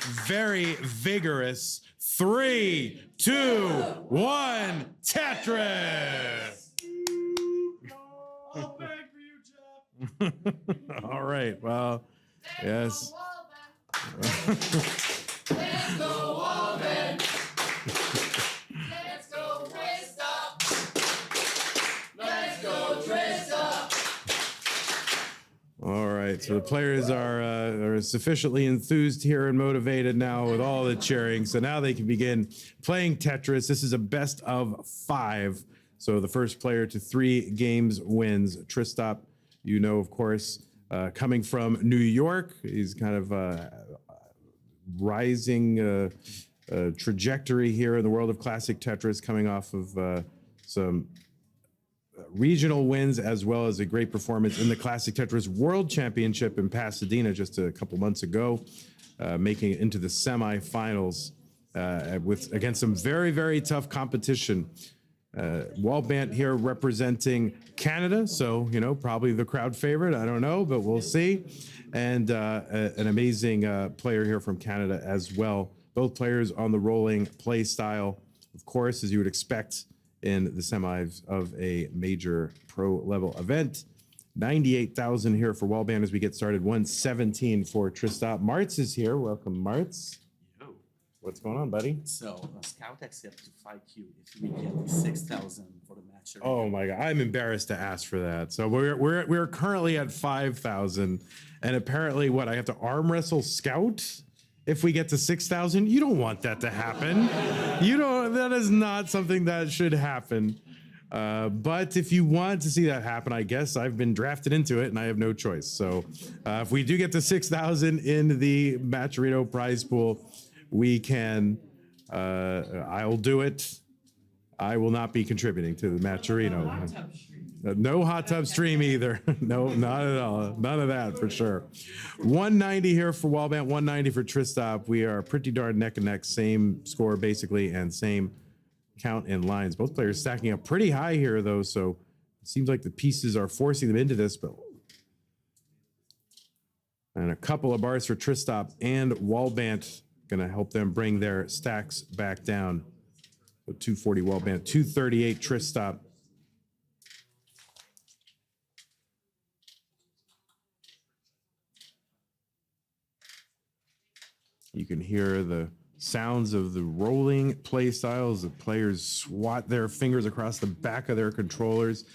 very vigorous 3, 2, 1, Tetris. All back for you, Jeff. All right. Well, yes. Let's go, Wallbant. Let's go, Tristop. Let's go, Tristop. All right. So the players are sufficiently enthused here and motivated now with all the cheering. So now they can begin playing Tetris. This is a best of 5. So the first player to 3 games wins. Tristop, you know, of course, coming from New York. He's kind of rising trajectory here in the world of classic Tetris, coming off of some regional wins as well as a great performance in the Classic Tetris World Championship in Pasadena just a couple months ago, making it into the semifinals against some very, very tough competition. Wallbant here representing Canada, so, you know, probably the crowd favorite. I don't know, but we'll see. And an amazing player here from Canada as well. Both players on the rolling play style, of course, as you would expect in the semis of a major pro level event. 98,000 here for Wallbant as we get started. 117 for Tristop. Marts is here. Welcome, Marts. Yo. What's going on, buddy? So, Scout accept to fight you if we get 6,000 for the match. Oh my God, I'm embarrassed to ask for that. So we're currently at 5,000, and apparently, what, I have to arm wrestle Scout if we get to 6,000? You don't want that to happen. You don't. That is not something that should happen. But if you want to see that happen, I guess I've been drafted into it, and I have no choice. So if we do get to 6,000 in the Matcherino prize pool, we can. I'll do it. I will not be contributing to the Matcherino. No hot tub stream either. No, not at all. None of that for sure. 190 here for Wallbant, 190 for Tristop. We are pretty darn neck and neck, same score basically, and same count in lines. Both players stacking up pretty high here though, so it seems like the pieces are forcing them into this. But and a couple of bars for Tristop and Wallbant, gonna help them bring their stacks back down. So 240 Wallbant, 238 Tristop. You can hear the sounds of the rolling play styles. The players swat their fingers across the back of their controllers.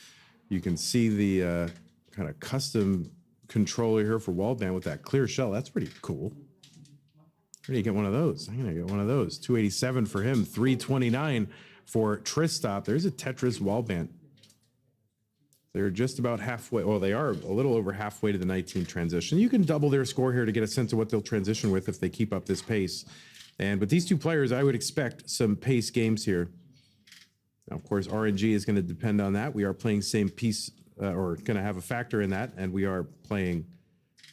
You can see the kind of custom controller here for Wallbant with that clear shell. That's pretty cool. Where do you get one of those? I'm gonna get one of those. 287 for him, 329 for Tristop. There's a Tetris Wallbant. They're just about halfway. Well, they are a little over halfway to the 19 transition. You can double their score here to get a sense of what they'll transition with if they keep up this pace. And with these two players, I would expect some pace games here. Now, of course, RNG is going to depend on that. We are playing same piece, or going to have a factor in that, and we are playing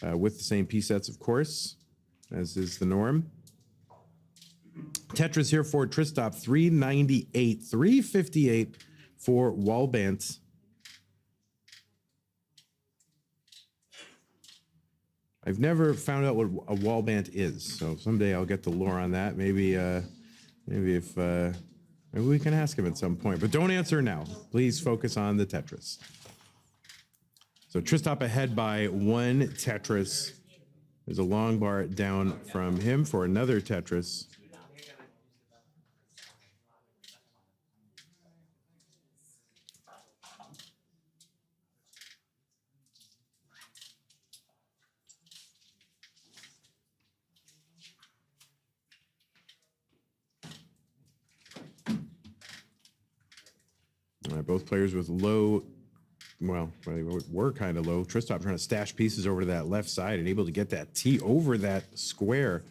with the same piece sets, of course, as is the norm. Tetris here for Tristop, 398, 358 for Wallbant. I've never found out what a Wallbant is, so someday I'll get the lore on that. Maybe maybe we can ask him at some point, but don't answer now. Please focus on the Tetris. So Tristop ahead by 1 Tetris. There's a long bar down from him for another Tetris. Both players with low, well, they were kind of low. Tristop trying to stash pieces over to that left side and able to get that T over that square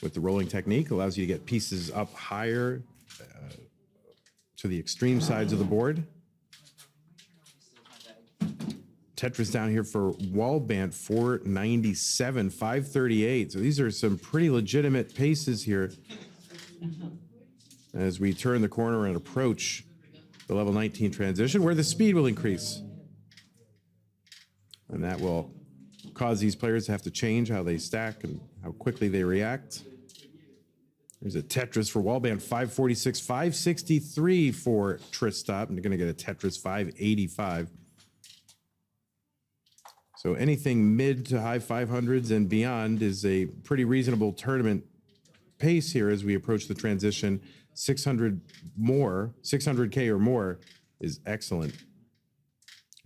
with the rolling technique. Allows you to get pieces up higher to the extreme sides of the board. Tetris down here for Wallbant, 497, 538. So these are some pretty legitimate paces here as we turn the corner and approach the level 19 transition, where the speed will increase. And that will cause these players to have to change how they stack and how quickly they react. There's a Tetris for Wallbant, 546, 563 for Tristop, and you're going to get a Tetris 585. So anything mid to high 500s and beyond is a pretty reasonable tournament pace here as we approach the transition. 600 more, 600K or more is excellent.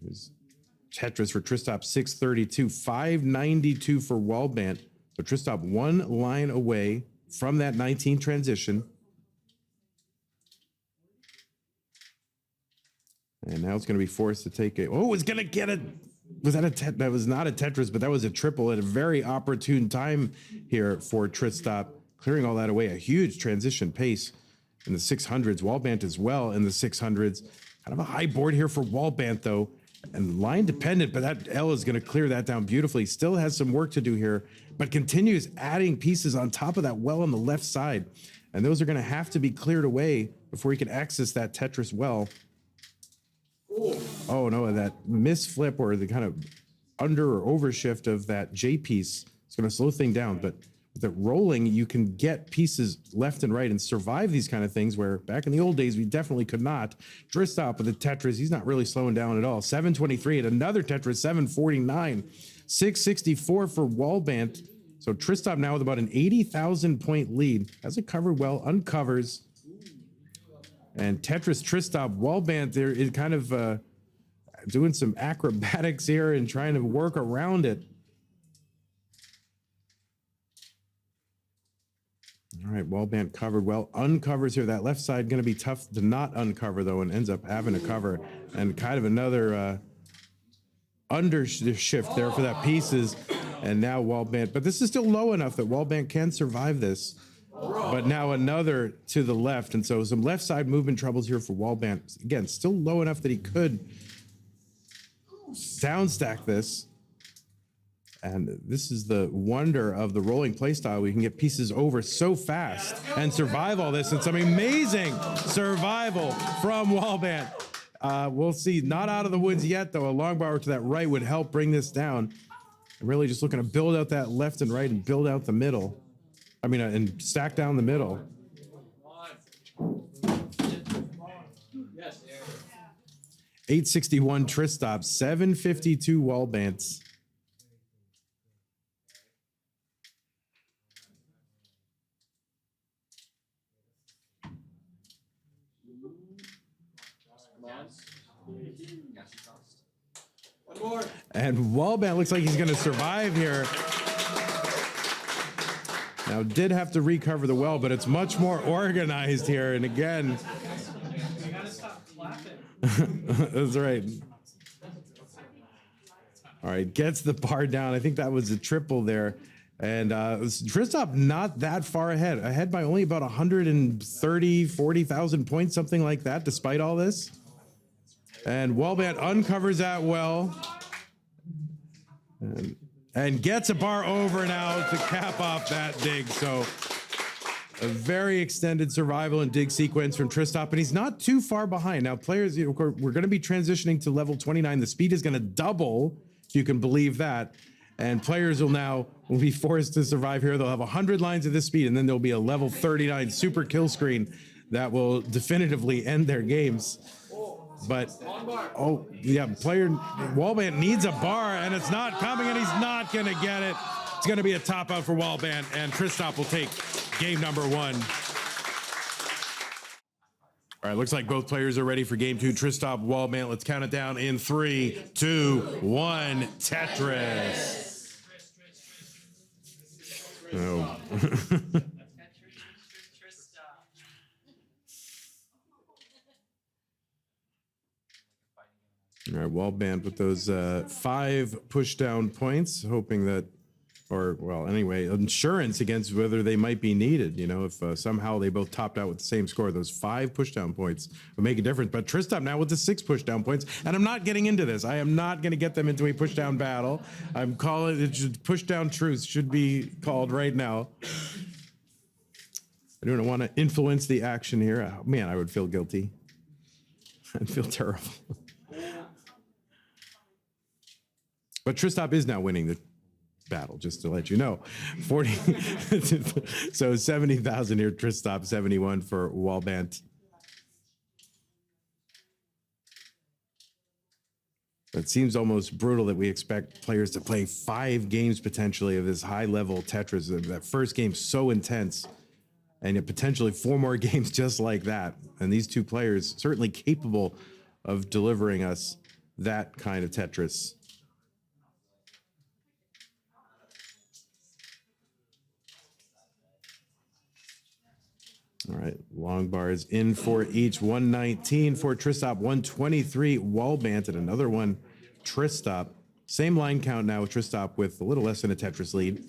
There's Tetris for Tristop, 632, 592 for Wallbant. So Tristop one line away from that 19 transition. And now it's going to be forced to take a, oh, it's going to get a, was that a, that was not a Tetris, but that was a triple at a very opportune time here for Tristop, clearing all that away. A huge transition pace in the 600s. Wallbant as well in the 600s. Kind of a high board here for Wallbant though, and line dependent, but that L is going to clear that down beautifully. Still has some work to do here, but continues adding pieces on top of that well on the left side. And those are going to have to be cleared away before he can access that Tetris well. Oh no, that misflip or the kind of under or overshift of that J piece is going to slow thing down. But with it rolling, you can get pieces left and right and survive these kind of things where back in the old days, we definitely could not. Tristop with the Tetris, he's not really slowing down at all. 723 at another Tetris, 749, 664 for Wallbant. So Tristop now with about an 80,000 point lead. Has it covered well, uncovers. And Tetris, Tristop, Wallbant there is kind of doing some acrobatics here and trying to work around it. All right, Wallbant covered well, uncovers here. That left side going to be tough to not uncover though, and ends up having to cover. And kind of another undershift there for that pieces. And now Wallbant, but this is still low enough that Wallbant can survive this. But now another to the left, and so some left side movement troubles here for Wallbant. Again, still low enough that he could downstack this. And this is the wonder of the rolling play style. We can get pieces over so fast and survive all this. And some amazing survival from Wallbant. We'll see, not out of the woods yet, though. A long bar to that right would help bring this down. I'm really just looking to build out that left and right and build out the middle. I mean, and stack down the middle. 861 Tristop, 752 Wallbants. And Wallbant looks like he's going to survive here. Now, did have to recover the well, but it's much more organized here. And again, You gotta stop clapping. that's right. All right, gets the bar down. I think that was a triple there. And Tristop not that far ahead by only about 130, 40,000 points, something like that, despite all this. And Wallbant uncovers that well. And gets a bar over now to cap off that dig. So a very extended survival and dig sequence from Tristop, and he's not too far behind. Now, players, you know, we're going to be transitioning to level 29. The speed is going to double, if you can believe that. And players will be forced to survive here. They'll have 100 lines at this speed, and then there'll be a level 39 super kill screen that will definitively end their games. But, oh, yeah, Wallbant needs a bar, and it's not coming, and he's not going to get it. It's going to be a top out for Wallbant, and Tristop will take game number 1. All right, looks like both players are ready for game 2. Tristop, Wallbant, let's count it down in 3, 2, 1, Tetris. Oh. All right, Wallbant with those 5 push down points, hoping that, or well, anyway, insurance against whether they might be needed. You know, if somehow they both topped out with the same score, those 5 push down points would make a difference. But Tristop now with the 6 push down points, and I'm not getting into this. I am not going to get them into a push down battle. I'm calling it push down truce should be called right now. I don't want to influence the action here. Oh, man, I would feel guilty. I'd feel terrible. But Tristop is now winning battle, just to let you know. 40, so 70,000 here, Tristop, 71 for Wallbant. It seems almost brutal that we expect players to play 5 games potentially of this high-level Tetris. That first game so intense, and yet potentially 4 more games just like that. And these two players certainly capable of delivering us that kind of Tetris. All right, long bars in for each. 119 for Tristop, 123 Wallbant, and another one Tristop. Same line count now with Tristop with a little less than a Tetris lead.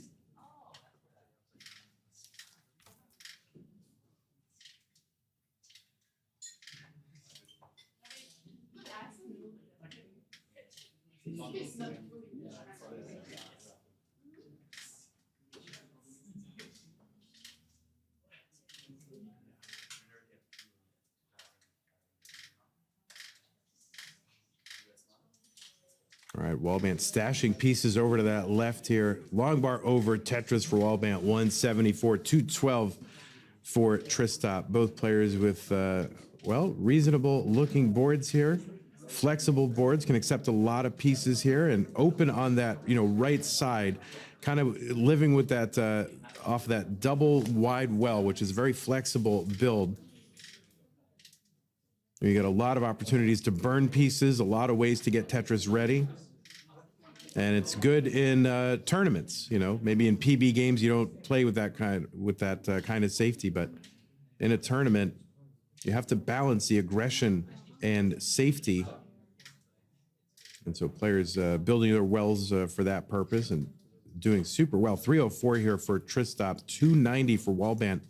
All right, Wallbant stashing pieces over to that left here. Long bar over, Tetris for Wallbant, 174, 212 for Tristop. Both players with, well, reasonable looking boards here. Flexible boards, can accept a lot of pieces here and open on that, right side, kind of living with that, off that double wide well, which is a very flexible build. You get a lot of opportunities to burn pieces, a lot of ways to get Tetris ready. And it's good in tournaments, maybe in PB games you don't play with that kind of safety, but in a tournament you have to balance the aggression and safety. And so players building their wells for that purpose and doing super well. 304 here for Tristop, 290 for Wallbant,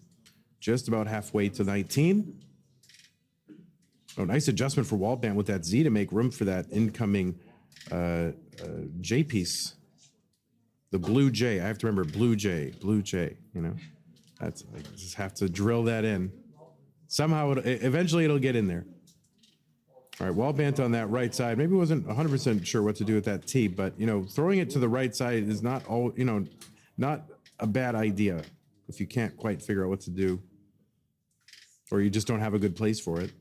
just about halfway to 19. Oh, nice adjustment for Wallbant with that Z to make room for that incoming J piece. The blue J. I have to remember blue J. That's, I just have to drill that in. Somehow, eventually it'll get in there. All right, Wallbant on that right side. Maybe wasn't 100% sure what to do with that T, but, throwing it to the right side is not not a bad idea if you can't quite figure out what to do, or you just don't have a good place for it.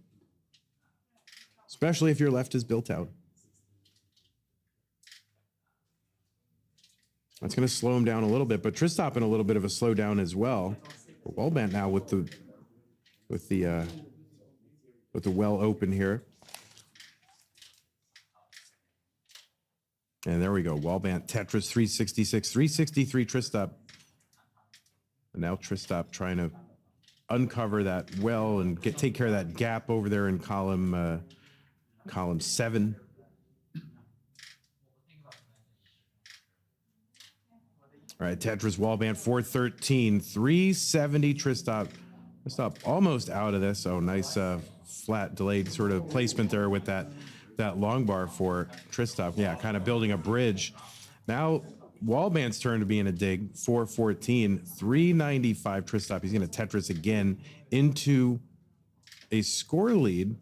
Especially if your left is built out. That's going to slow him down a little bit, but Tristop in a little bit of a slowdown as well. Wallbant now with the well open here. And there we go. Wallbant, Tetris 366, 363 Tristop. And now Tristop trying to uncover that well and take care of that gap over there in column 7. All right, Tetris Wallbant 413, 370 Tristop. Tristop almost out of this. Oh, nice flat delayed sort of placement there with that long bar for Tristop. Yeah, kind of building a bridge. Now Wallbant's turn to be in a dig. 414, 395 Tristop. He's going to Tetris again into a score lead,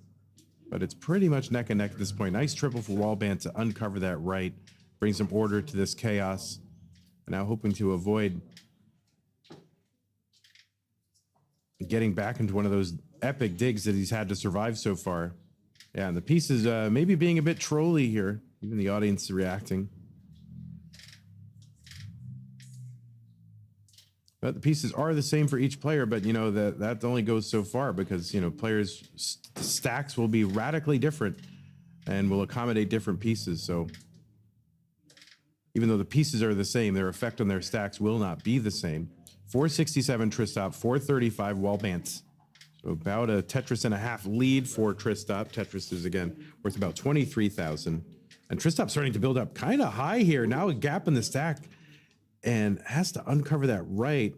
but it's pretty much neck and neck at this point. Nice triple for Wallbant to uncover that right, bring some order to this chaos. Now hoping to avoid getting back into one of those epic digs that he's had to survive so far. Yeah, and the pieces maybe being a bit trolly here, even the audience reacting. But the pieces are the same for each player, but that only goes so far because players' stacks will be radically different and will accommodate different pieces. So even though the pieces are the same, their effect on their stacks will not be the same. 467 Tristop, 435 Wallbant. So about a Tetris and a half lead for Tristop. Tetris is again worth about 23,000. And Tristop's starting to build up kind of high here. Now a gap in the stack and has to uncover that right.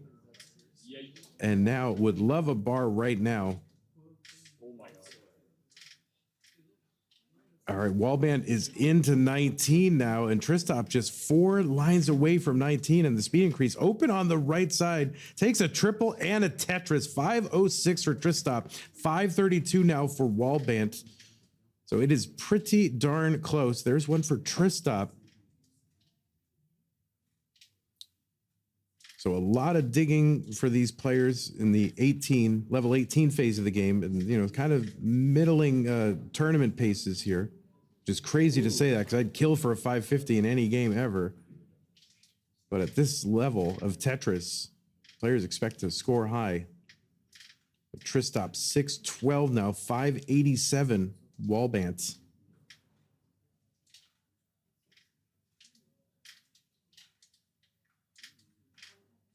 And now would love a bar right now. All right, Wallbant is into 19 now, and Tristop just 4 lines away from 19, and the speed increase open on the right side. Takes a triple and a Tetris. 506 for Tristop, 532 now for Wallbant. So it is pretty darn close. There's one for Tristop. So a lot of digging for these players in the level 18 phase of the game, and kind of middling tournament paces here. Which is crazy to say that because I'd kill for a 550 in any game ever. But at this level of Tetris, players expect to score high. Tristop 612 now, 587 Wallbant.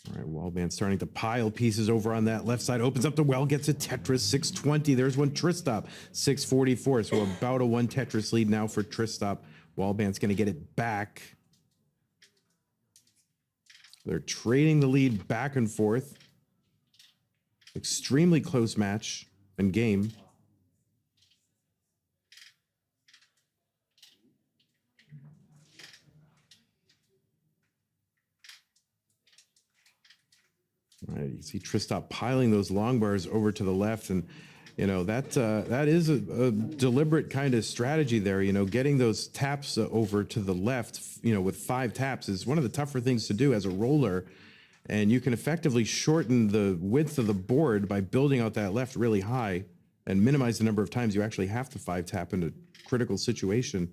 All right, Wallbant starting to pile pieces over on that left side. Opens up the well, gets a Tetris, 620. There's one Tristop, 644. So about a 1 Tetris lead now for Tristop. Wallbant's going to get it back. They're trading the lead back and forth. Extremely close match and game. All right, you see Tristop piling those long bars over to the left, and that is a deliberate kind of strategy there. Getting those taps over to the left, with 5 taps is one of the tougher things to do as a roller, and you can effectively shorten the width of the board by building out that left really high and minimize the number of times you actually have to 5 tap in a critical situation.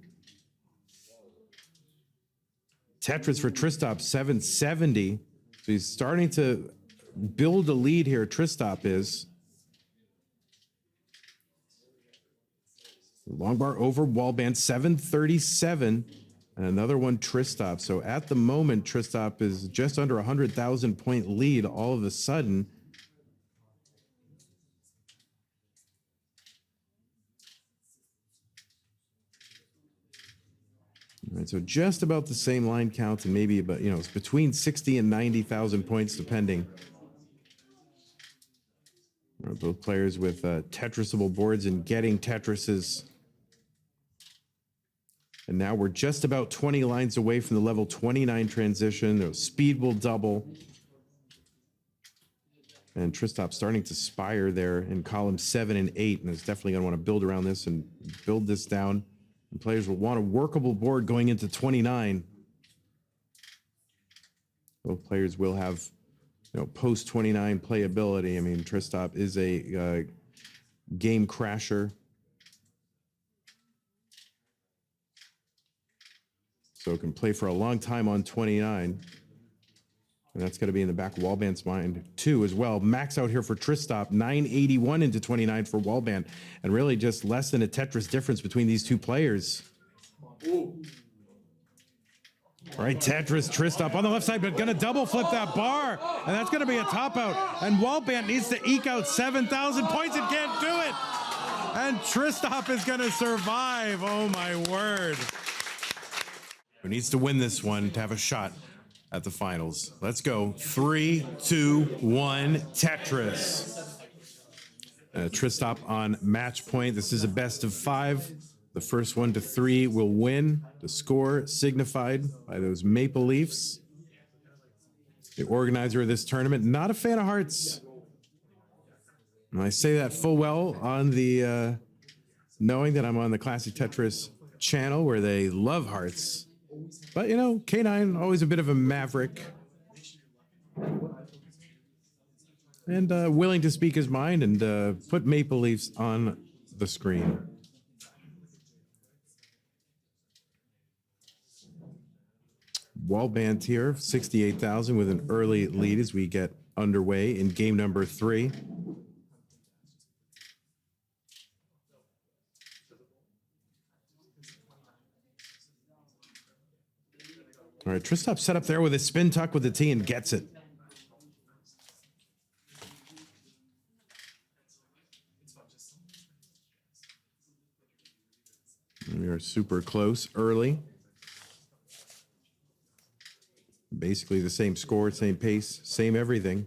Tetris for Tristop, 770. So he's starting to build a lead here. Tristop is. Long bar over Wallbant, 737. And another one, Tristop. So at the moment, Tristop is just under 100,000 point lead all of a sudden. All right, so just about the same line count, and maybe about, it's between 60 and 90,000 points depending. All right, both players with Tetrisable boards and getting Tetrises. And now we're just about 20 lines away from the level 29 transition. The speed will double. And Tristop starting to spire there in column 7 and 8, and is definitely going to want to build around this and build this down. And players will want a workable board going into 29. Both players will have, post 29 playability. I mean, Tristop is a game crasher. So it can play for a long time on 29. And that's going to be in the back of Wallbant's mind, too, as well. Max out here for Tristop, 981 into 29 for Wallbant. And really just less than a Tetris difference between these two players. All right, Tetris, Tristop on the left side, but going to double flip that bar. And that's going to be a top out. And Wallbant needs to eke out 7,000 points and can't do it. And Tristop is going to survive. Oh, my word. Who needs to win this one to have a shot at the finals? Let's go. 3, 2, 1, Tetris. Tristop on match point. This is a best of 5. The first 1 to 3 will win. The score signified by those Maple Leafs. The organizer of this tournament, not a fan of hearts. And I say that full well on the knowing that I'm on the Classic Tetris channel where they love hearts. But, K9, always a bit of a maverick. And willing to speak his mind and put Maple Leafs on the screen. Wallbant here, 68,000 with an early lead as we get underway in game number 3. All right, Tristop set up there with a spin tuck with the T and gets it. We are super close early. Basically the same score, same pace, same everything.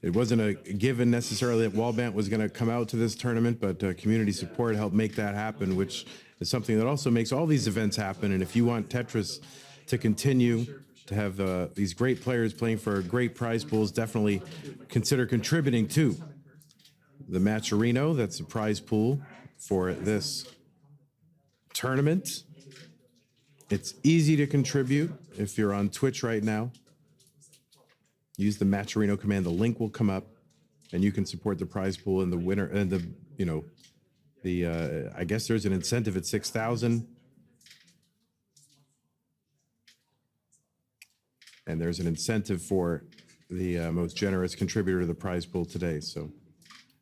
It wasn't a given necessarily that Wallbant was going to come out to this tournament, but community support helped make that happen, which is something that also makes all these events happen. And if you want Tetris to continue to have these great players playing for great prize pools, definitely consider contributing to the Matcherino. That's a prize pool for this tournament. It's easy to contribute if you're on Twitch right now. Use the Matcherino command. The link will come up, and you can support the prize pool and the winner and the I guess there's an incentive at 6,000. And there's an incentive for the most generous contributor to the prize pool today. So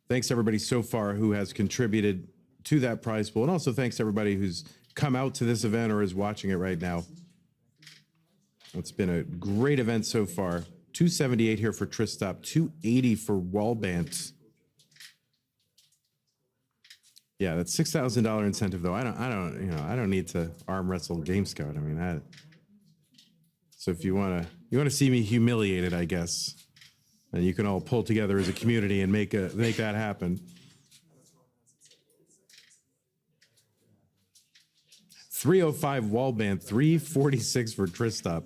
thanks to everybody so far who has contributed to that prize pool. And also thanks to everybody who's come out to this event or is watching it right now. It's been a great event so far. 278 here for Tristop, 280 for Wallbant. Yeah, that's $6,000 incentive though. I don't need to arm wrestle Agamescout. I mean, so if you want to see me humiliated, I guess, then you can all pull together as a community and make that happen. 305 Wallbant, 346 for Tristop.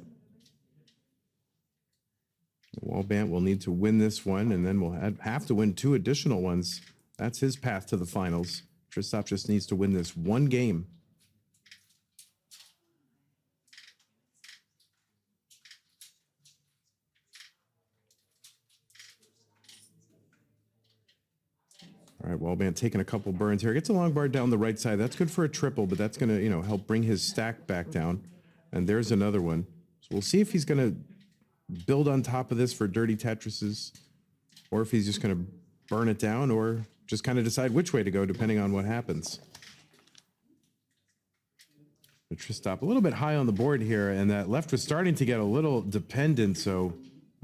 Wallbant will need to win this one, and then we'll have to win 2 additional ones. That's his path to the finals. Tristop just needs to win this one game. All right, Wallbant taking a couple burns here. Gets a long bar down the right side. That's good for a triple, but that's going to, help bring his stack back down. And there's another one. So we'll see if he's going to build on top of this for Dirty Tetrises, or if he's just going to burn it down, or just kind of decide which way to go depending on what happens. The Tristop a little bit high on the board here, and that left was starting to get a little dependent, so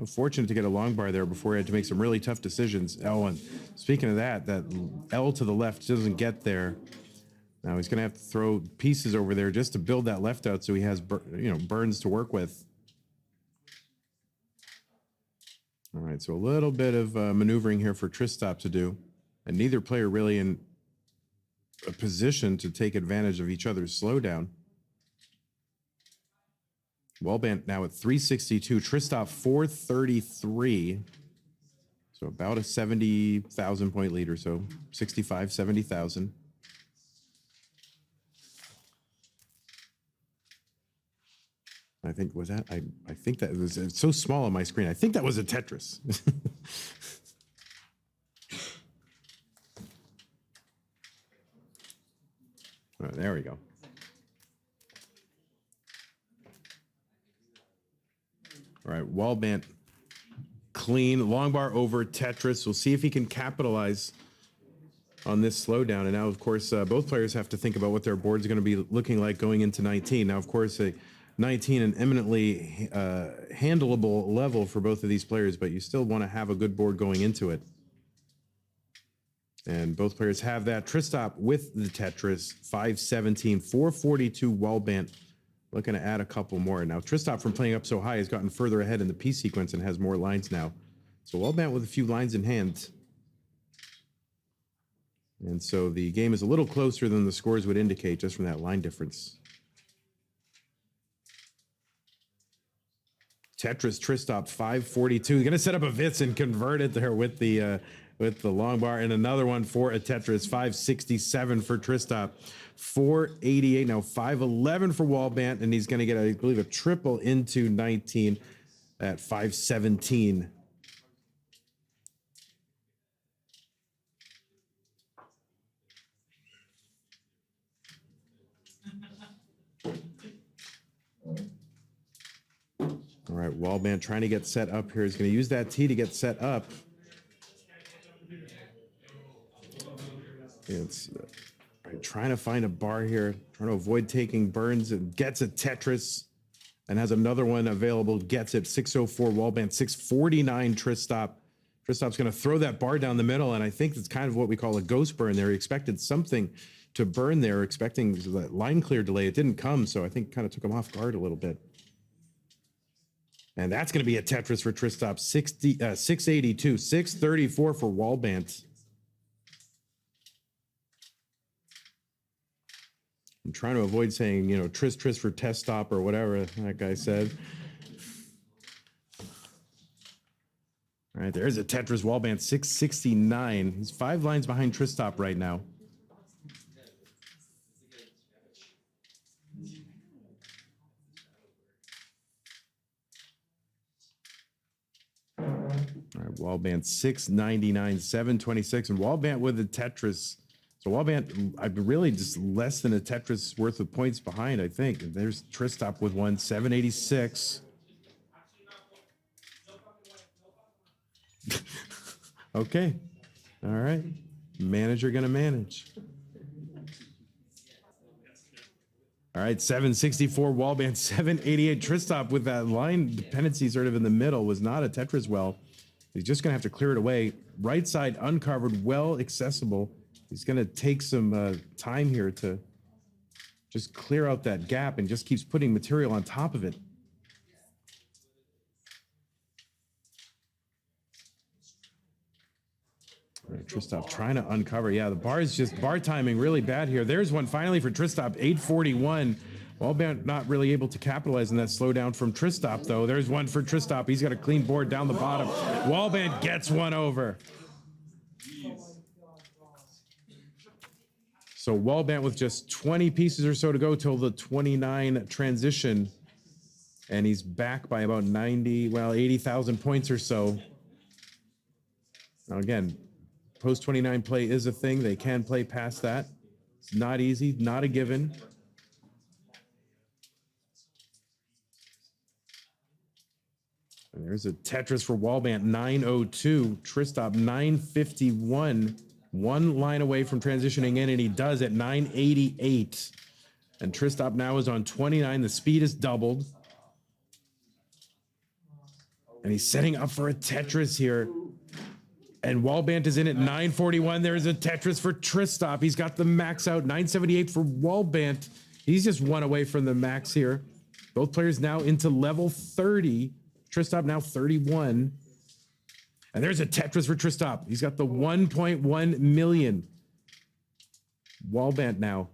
fortunate to get a long bar there before he had to make some really tough decisions. Oh, and speaking of that L to the left doesn't get there. Now he's going to have to throw pieces over there just to build that left out so he has burns to work with. All right, so a little bit of maneuvering here for Tristop to do, and neither player really in a position to take advantage of each other's slowdown. Wallbant now at 362, Tristop 433. So about a 70,000 point lead or so, 65, 70,000. I think, was that, I think that was, it's so small on my screen. I think that was a Tetris. Oh, there we go. All right, Wallbant clean, long bar over Tetris. We'll see if he can capitalize on this slowdown. And now, of course, both players have to think about what their board's going to be looking like going into 19. Now, of course, a 19, an eminently handleable level for both of these players, but you still want to have a good board going into it. And both players have that. Tristop with the Tetris, 517, 442 Wallbant. Looking to add a couple more. Now, Tristop, from playing up so high, has gotten further ahead in the piece sequence and has more lines now. So Wallbant with a few lines in hand. And so the game is a little closer than the scores would indicate just from that line difference. Tetris, Tristop, 542. Going to set up a Vitz and convert it there with the long bar, and another one for a Tetris, 567 for Tristop, 488. Now 511 for Wallbant, and he's going to get, I believe, a triple into 19 at 517. All right, Wallbant trying to get set up here. He's going to use that T to get set up. It's trying to find a bar here, trying to avoid taking burns, and gets a Tetris and has another one available, gets it, 604 Wallbant, 649 Tristop. Tristop's going to throw that bar down the middle, and I think it's kind of what we call a ghost burn there. He expected something to burn there, expecting that line clear delay. It didn't come, so I think kind of took him off guard a little bit. And that's going to be a Tetris for Tristop, 682, 634 for Wallbant. I'm trying to avoid saying, Tris for test stop or whatever that guy said. All right, there's a Tetris Wallbant 669. He's 5 lines behind Tristop right now. All right, Wallbant 699, 726, and Wallbant with the Tetris. So Wallbant, I'm really just less than a Tetris worth of points behind, I think. And there's Tristop with one, 786. Okay. All right. Manager gonna manage. All right, 764 Wallbant, 788 Tristop with that line dependency sort of in the middle was not a Tetris well. He's just gonna have to clear it away. Right side uncovered, well accessible. He's gonna take some time here to just clear out that gap and just keeps putting material on top of it. All right, Tristop trying to uncover. Yeah, the bar timing really bad here. There's one finally for Tristop, 841. Wallbant not really able to capitalize on that slowdown from Tristop, though. There's one for Tristop. He's got a clean board down the bottom. Wallbant gets one over. So Wallbant with just 20 pieces or so to go till the 29 transition. And he's back by about 80,000 points or so. Now again, post 29 play is a thing. They can play past that. It's not easy, not a given. And there's a Tetris for Wallbant, 902. Tristop, 951. 1 line away from transitioning in, and he does at 988. And Tristop now is on 29. The speed is doubled. And he's setting up for a Tetris here. And Wallbant is in at 941. There's a Tetris for Tristop. He's got the max out, 978 for Wallbant. He's just 1 away from the max here. Both players now into level 30. Tristop now 31. And there's a Tetris for Tristop. He's got the 1.1 million. Wallbant now,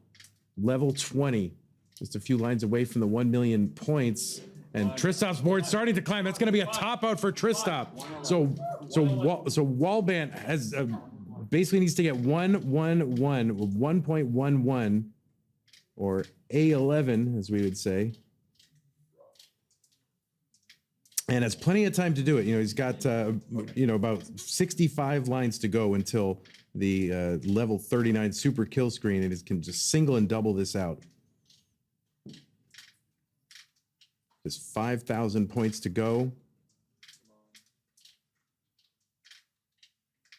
level 20. Just a few lines away from the 1 million points. And Tristop's board starting to climb. That's going to be a top out for Tristop. So Wallbant has basically needs to get 1.11 or A11, as we would say. And has plenty of time to do it. You know, he's got about 65 lines to go until the level 39 super kill screen, and he can just single and double this out. Just 5,000 points to go.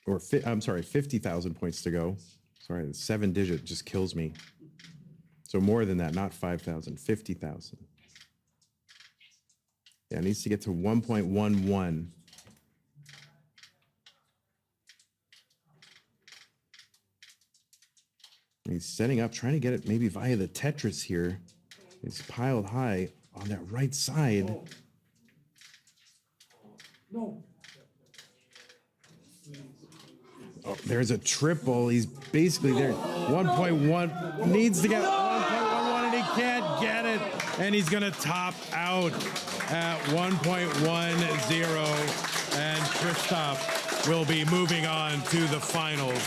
Or, I'm sorry, 50,000 points to go. Sorry, the 7-digit just kills me. So more than that, not 5,000, 50,000. Yeah, it needs to get to 1.11. He's setting up, trying to get it maybe via the Tetris here. It's piled high on that right side. No. Oh, there's a triple. He's basically there. 1.1 needs to get 1.11 and he can't get it. And he's going to top out at 1.10. And Tristop will be moving on to the finals.